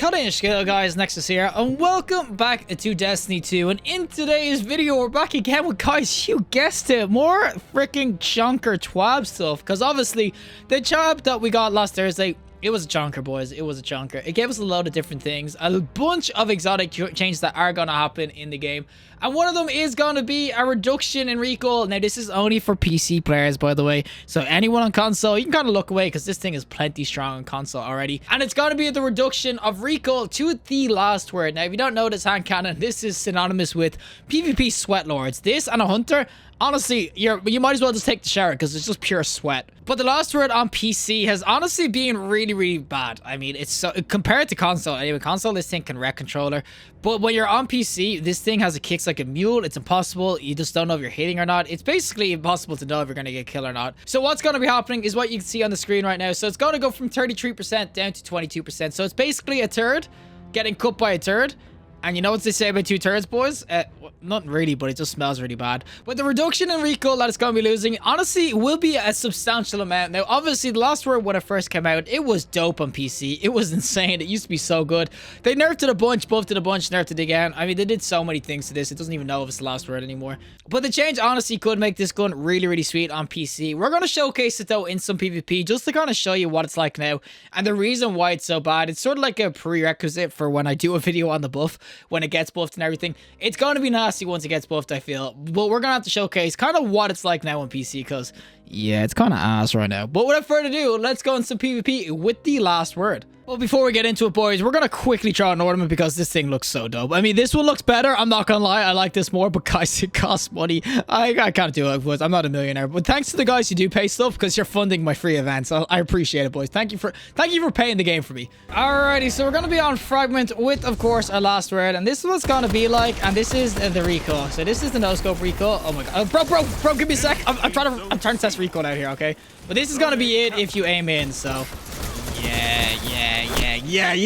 Cutting scale guys, Nexas here, and welcome back to Destiny 2. And in today's video, we're back again with, guys, you guessed it, more freaking chonker Twab stuff. Because obviously, the Twab that we got last Thursday, it was a chonker, boys. It was a chonker. It gave us a load of different things, a bunch of exotic changes that are gonna happen in the game. And one of them is going to be a reduction in recoil. Now, this is only for PC players, by the way. So anyone on console, you can kind of look away because this thing is plenty strong on console already. And it's going to be the reduction of recoil to the last word. Now, if you don't know this hand cannon, this is synonymous with PvP sweat lords. This and a hunter, honestly, you might as well just take the shower because it's just pure sweat. But the last word on PC has honestly been really, really bad. I mean, it's so compared to console. Anyway, console, this thing can wreck controller. But when you're on PC, this thing has a kicks like a mule. It's impossible. You just don't know if you're hitting or not. It's basically impossible to know if you're going to get killed or not. So what's going to be happening is what you can see on the screen right now. So it's going to go from 33% down to 22%. So it's basically a third getting cut by a third. And you know what they say about 2/3, boys? Not really, but it just smells really bad. But the reduction in recoil that it's going to be losing, honestly, will be a substantial amount. Now, obviously, the last word when it first came out, it was dope on PC. It was insane. It used to be so good. They nerfed it a bunch, buffed it a bunch, nerfed it again. I mean, they did so many things to this. It doesn't even know if it's the last word anymore. But the change, honestly, could make this gun really, really sweet on PC. We're going to showcase it, though, in some PvP, just to kind of show you what it's like now. And the reason why it's so bad, it's sort of like a prerequisite for when I do a video on the buff, when it gets buffed and everything. It's going to be nasty once it gets buffed, I feel. But we're going to have to showcase kind of what it's like now on PC, because, yeah, it's kind of ass right now. But without further ado, let's go into some PvP with the last word. Well, before we get into it, boys, we're going to quickly try an ornament because this thing looks so dope. I mean, this one looks better. I'm not going to lie. I like this more, but guys, it costs money. I can't do it, boys. I'm not a millionaire. But thanks to the guys who do pay stuff because you're funding my free events. I appreciate it, boys. Thank you for paying the game for me. Alrighty, so we're going to be on Fragment with, of course, our last word. And this is what it's going to be like. And this is the recoil. So this is the no-scope recoil. Oh my god. Bro, give me a sec. I'm trying to test recoil out here, okay? But this is going to be it if you aim in, so... Yeah.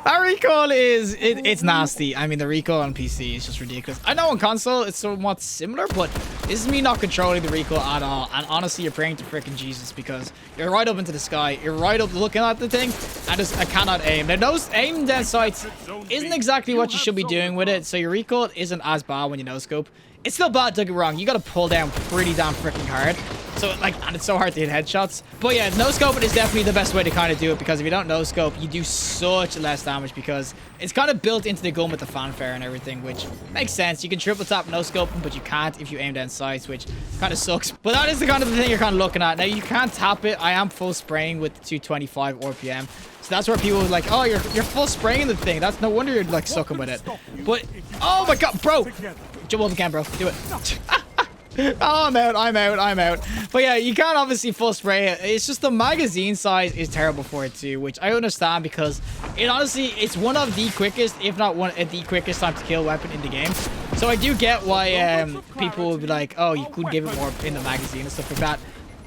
That recoil it's nasty. I mean, the recoil on PC is just ridiculous. I know on console it's somewhat similar, but this is me not controlling the recoil at all. And honestly, you're praying to freaking Jesus because you're right up into the sky. You're right up looking at the thing. I cannot aim. Now, those aim down sights isn't exactly what you should be doing with it. So your recoil isn't as bad when you no-scope. It's still bad, don't get me wrong. You got to pull down pretty damn freaking hard. So, like, and it's so hard to hit headshots. But yeah, no-scoping is definitely the best way to kind of do it because if you don't no-scope, you do such less damage because it's kind of built into the gun with the fanfare and everything, which makes sense. You can triple tap no-scoping, but you can't if you aim down sights, which kind of sucks. But that is the kind of thing you're kind of looking at. Now, you can't tap it. I am full spraying with 225 RPM. So that's where people are like, oh, you're full spraying the thing. That's no wonder you're, like, sucking with it. But, oh my god, bro. Jump up again, bro. Do it. Oh, I'm out. But yeah, you can't obviously full spray it. It's just the magazine size is terrible for it too, which I understand because it honestly, it's one of the quickest, if not the quickest time to kill weapon in the game. So I do get why people would be like, oh, you could give it more in the magazine and stuff like that.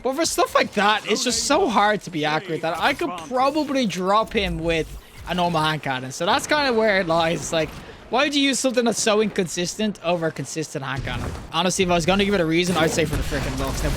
But for stuff like that, it's just so hard to be accurate that I could probably drop him with a normal hand cannon. So that's kind of where it lies. It's like, why would you use something that's so inconsistent over a consistent hand cannon? Honestly, if I was going to give it a reason, I'd say for the freaking looks. Now,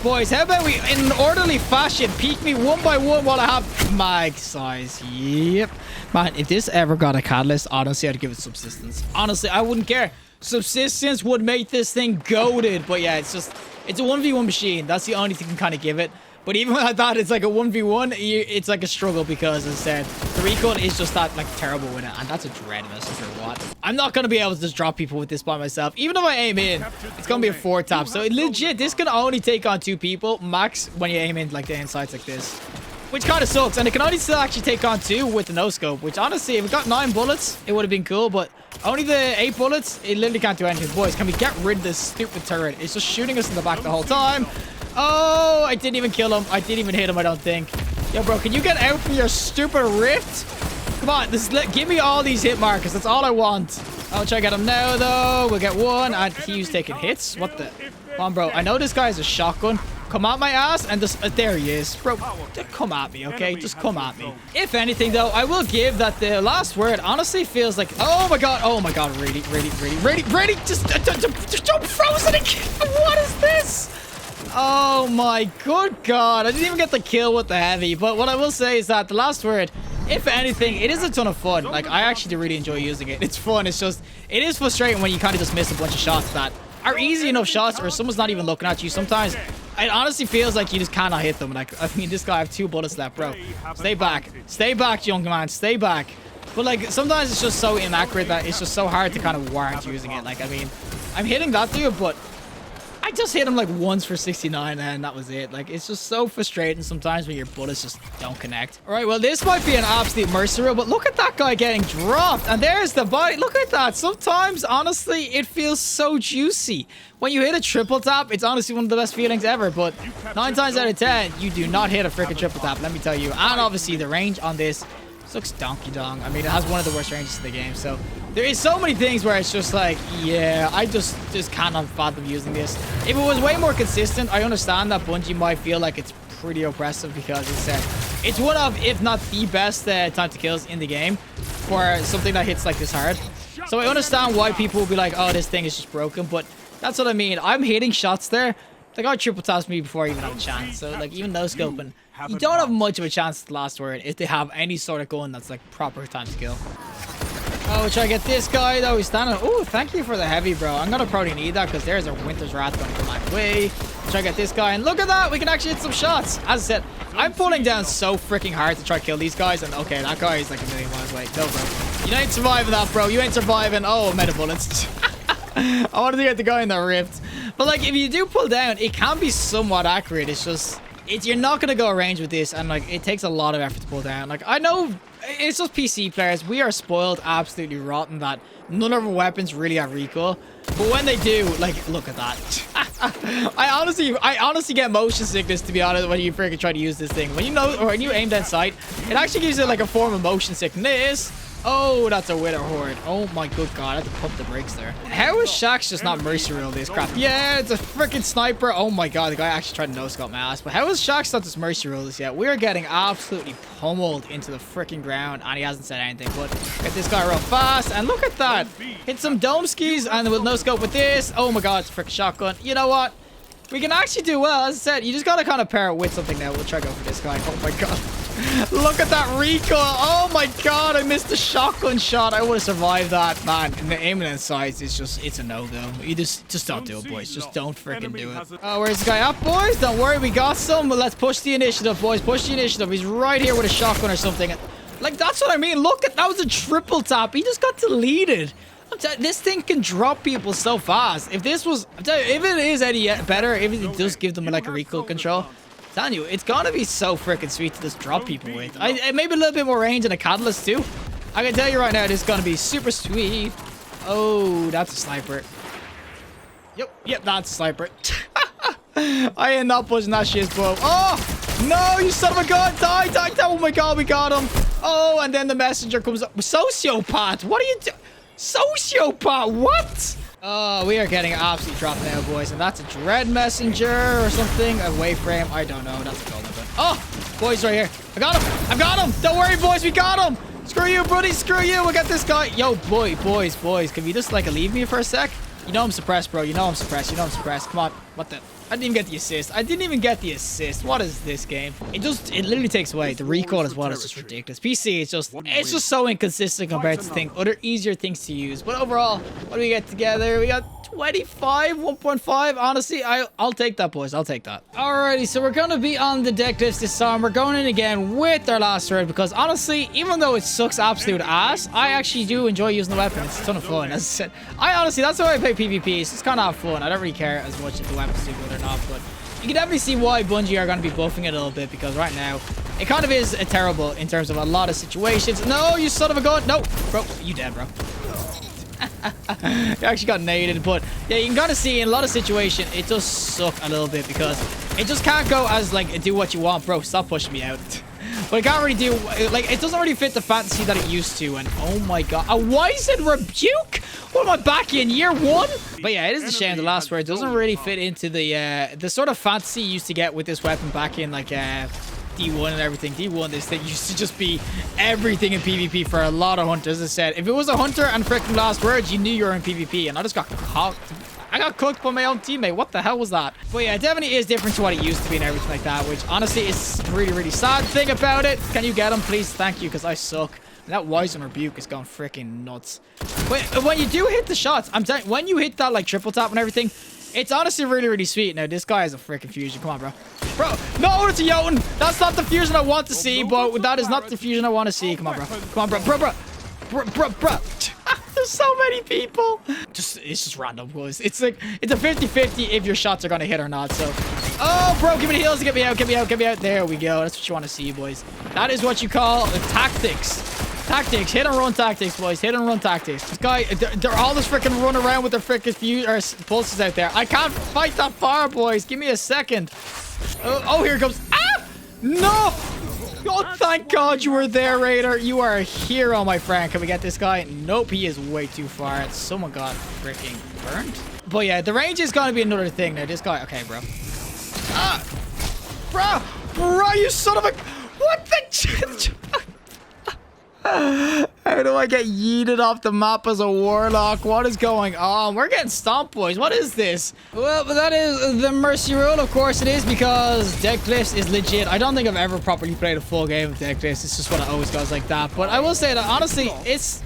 boys, how about we, in an orderly fashion, peek me one by one while I have mag size? Yep. Man, if this ever got a catalyst, honestly, I'd give it subsistence. Honestly, I wouldn't care. Subsistence would make this thing goated. But yeah, it's a 1v1 machine. That's the only thing you can kind of give it. But even like that, it's like a 1v1, it's like a struggle because, as I said, the recoil is just that, like, terrible with it. And that's a dread miss for what. I'm not going to be able to just drop people with this by myself. Even if I aim in, it's going to be a 4-tap. So, legit, this can only take on 2 people, max, when you aim in, like, the insides like this. Which kind of sucks. And it can only still actually take on 2 with the no-scope. Which, honestly, if it got 9 bullets, it would have been cool. But only the 8 bullets, it literally can't do anything. Boys, can we get rid of this stupid turret? It's just shooting us in the back the whole time. Oh, I didn't even kill him. I didn't even hit him, I don't think. Yo, bro, can you get out from your stupid rift? Come on, give me all these hit markers. That's all I want. I'll try to get him now, though. We'll get one. And he's taking hits. What the? Come on, bro. I know this guy has a shotgun. Come at my ass and just... there he is. Bro, come at me, okay? Just come at me. If anything, though, I will give that the last word honestly feels like... Oh, my God. Really? Just jump frozen again. What is this? Oh my good god, I didn't even get the kill with the heavy, but what I will say is that the last word if anything, it is a ton of fun. Like, I actually do really enjoy using it. It's fun. It's just, it is frustrating when you kind of just miss a bunch of shots that are easy enough shots, or someone's not even looking at you. Sometimes it honestly feels like you just cannot hit them. Like, I mean, this guy, I have 2 bullets left, bro. Stay back. Stay back, young man. Stay back. But like, sometimes it's just so inaccurate that it's just so hard to kind of warrant using it. Like, I mean, I'm hitting that dude, but I just hit him like once for 69 and that was it. Like, it's just so frustrating sometimes when your bullets just don't connect. All right, well, this might be an absolute mercenary, but look at that guy getting dropped. And there's the bite. Look at that. Sometimes, honestly, it feels so juicy. When you hit a triple tap, it's honestly one of the best feelings ever. But 9 times out of 10, you do not hit a freaking triple tap, let me tell you. And obviously, the range on this looks donkey dong. I mean, it has one of the worst ranges in the game. So there is so many things where it's just like, yeah, I just cannot fathom using this. If it was way more consistent, I understand that Bungie might feel like it's pretty oppressive because it's one of, if not the best time to kills in the game for something that hits like this hard. So I understand why people will be like, oh, this thing is just broken. But that's what I mean. I'm hitting shots there. The guy triple taps me before I even have a chance. So like, even no scoping, you don't have much of a chance at the last word if they have any sort of gun that's like proper time to kill. Oh, try to get this guy though. He's standing. Oh, thank you for the heavy, bro. I'm gonna probably need that because there's a Winter's Wrath gonna come my way. Try to get this guy, and look at that. We can actually hit some shots. As I said, I'm pulling down so freaking hard to try to kill these guys. And okay, that guy is like a million miles away. No, bro. You ain't surviving that, bro. You ain't surviving. Oh, meta bullets. I wanted to get the guy in the rift. But like, if you do pull down, it can be somewhat accurate. It's just, you're not going to go range with this. And like, it takes a lot of effort to pull down. Like, I know it's just PC players. We are spoiled absolutely rotten that none of our weapons really have recoil. But when they do, like, look at that. I honestly get motion sickness, to be honest, when you freaking try to use this thing. When you know, or when you aim down sight, it actually gives you like a form of motion sickness. Oh, that's a Wither Horde. Oh my good god, I had to pump the brakes there. How is Shaxx just not mercenary this crap? Yeah, it's a freaking sniper. Oh my god, the guy actually tried to no-scope my ass. But how is Shaxx not just mercenary this yet? We're getting absolutely pummeled into the freaking ground, and he hasn't said anything. But get this guy real fast, and look at that. Hit some dome skis, and we'll no-scope with this. Oh my god, it's a freaking shotgun. You know what? We can actually do well. As I said, you just gotta kind of pair it with something now. We'll try to go for this guy. Oh my god. Look at that recoil. Oh my god, I missed the shotgun shot. I would have survived that, man. And the aiming and sights is just, it's a no-go. You just don't do it, boys. Just don't freaking do it. Oh, where's this guy at, boys? Don't worry, we got some. But let's push the initiative, boys. Push the initiative. He's right here with a shotgun or something. Like, that's what I mean. Look at, that was a triple tap. He just got deleted. This thing can drop people so fast. If this was, I'm telling you, if it is any better, if it does give them like a recoil control, I'm telling you, it's gonna be so freaking sweet to just drop people with. Maybe a little bit more range and a catalyst too. I can tell you right now, this is gonna be super sweet. Oh, that's a sniper. Yep, that's a sniper. I am not pushing that shit, bro. Oh, no, you son of a gun. Die. Oh my god, we got him. Oh, and then the messenger comes up. Sociopath, what are you doing? Sociopath, what? Oh, we are getting absolutely dropped now, boys. And that's a dread messenger or something. A wayframe. I don't know. That's a golden gun. Oh, boys right here. I got him. Don't worry, boys. We got him. Screw you, buddy. Screw you. We'll get this guy. Yo, boys. Can you just like leave me for a sec? You know I'm suppressed, bro. You know I'm suppressed. Come on. What the? I didn't even get the assist. What is this game? It literally takes away. The recoil as well is just ridiculous. PC, it's just so inconsistent compared to other easier things to use. But overall, what do we get together? We got 25, 1.5. Honestly, I'll take that, boys. I'll take that. Alrighty, so we're gonna be on the deck list this time. We're going in again with our last thread because honestly, even though it sucks absolute ass, I actually do enjoy using the weapon. It's a ton of fun. As I said, honestly, that's why I play PvP. It's just kind of have fun. I don't really care as much if the weapons do good or not, but you can definitely see why Bungie are going to be buffing it a little bit because right now it kind of is terrible in terms of a lot of situations. No, you son of a gun. No, bro, you dead, bro. You actually got naded, but yeah, you can kind of see in a lot of situations it does suck a little bit because it just can't go as like do what you want, bro. Stop pushing me out. But it can't really do, like, it doesn't really fit the fantasy that it used to. And oh my god, a Wizen Rebuke? What am I back in year one? But yeah, it is a shame the last word doesn't really fit into the sort of fantasy you used to get with this weapon back in like D1 and everything. D1, this thing used to just be everything in PvP for a lot of hunters. As I said, if it was a hunter and freaking last words, you knew you were in PvP. And I just got I got cooked by my own teammate. What the hell was that? But yeah, it definitely is different to what it used to be and everything like that, which honestly is really, really sad thing about it. Can you get him, please? Thank you, because I suck. And that Wise and Rebuke is going freaking nuts. But when you do hit the shots, I'm telling you, when you hit that like triple tap and everything, it's honestly really, really sweet. Now, this guy has a freaking fusion. Come on, bro. Bro, no, it's a Jotun. That's not the fusion I want to see, but that is not the fusion I want to see. Come on, bro. Come on, bro. There's so many people. It's just random, boys. It's like, it's a 50-50 if your shots are going to hit or not. So, oh, bro, give me the heals. Get me out. There we go. That's what you want to see, boys. That is what you call tactics. Tactics, hit and run tactics, boys. Hit and run tactics. This guy, they're all just freaking run around with their freaking pulses out there. I can't fight that far, boys. Give me a second. Oh, here it comes. Ah! No! Oh, thank God you were there, Raider. You are a hero, my friend. Can we get this guy? Nope, he is way too far. Someone got freaking burned. But yeah, the range is going to be another thing now. This guy, okay, bro. Ah! Bro, you son of a... What the... How do I get yeeted off the map as a warlock? What is going on? We're getting stomped, boys. What is this? Well, that is the Mercy Rule. Of course it is, because Dead Cliffs is legit. I don't think I've ever properly played a full game of Dead Cliffs. It's just what it always goes like that. But I will say that, honestly, it's...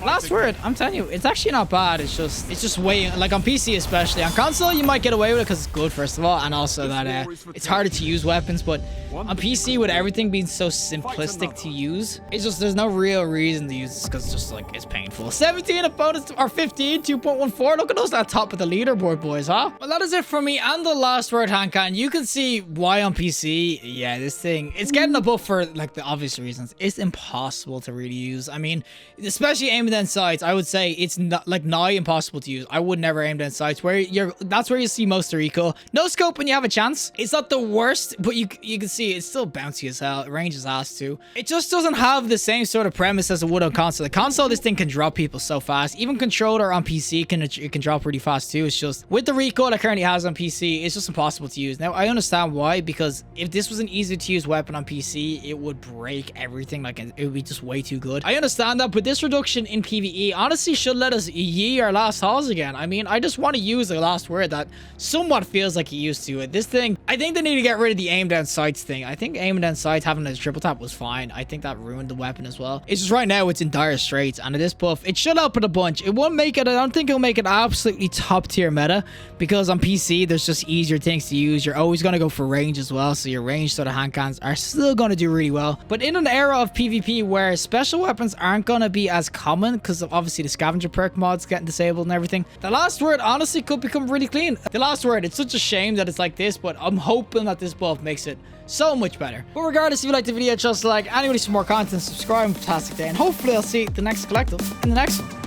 Last word, I'm telling you, it's actually not bad. It's just way, like on PC especially. On console, you might get away with it because it's good, first of all, and also that it's harder to use weapons. But on PC, with everything being so simplistic to use, it's just, there's no real reason to use this because it's just like, it's painful. 17 opponents, or 15, 2.14. Look at us at top of the leaderboard, boys, huh? Well, that is it for me and the last word, Hankan. You can see why on PC, yeah, this thing, it's getting a buff for like the obvious reasons. It's impossible to really use. I mean, especially aiming down sights, I would say it's not like nigh impossible to use. I would never aim down sights. That's where you see most of the recoil. No scope when you have a chance. It's not the worst, but you can see it's still bouncy as hell. It ranges ass too. It just doesn't have the same sort of premise as it would on console. The console, this thing can drop people so fast. Even controller on PC can drop really fast too. It's just with the recoil it currently has on PC, it's just impossible to use. Now I understand why, because if this was an easy to use weapon on PC, it would break everything. Like it would be just way too good. I understand that, but this reduction in PvE honestly should let us yee our last halls again. I mean, I just want to use the last word that somewhat feels like it used to. This thing, I think they need to get rid of the aim down sights thing. I think aiming down sights, having a triple tap was fine. I think that ruined the weapon as well. It's just right now it's in dire straits, and this buff, it should help it a bunch. It won't make it, I don't think it'll make it absolutely top tier meta, because on PC there's just easier things to use. You're always going to go for range as well, so your range sort of hand cannons are still going to do really well. But in an era of PvP where special weapons aren't going to be as common because of obviously the scavenger perk mods getting disabled and everything, the last word honestly could become really clean. The last word, it's such a shame that it's like this, but I'm hoping that this buff makes it so much better. But regardless, if you liked the video, just like, anybody some more content, subscribe, and fantastic day, and hopefully I'll see the next collectible in the next one.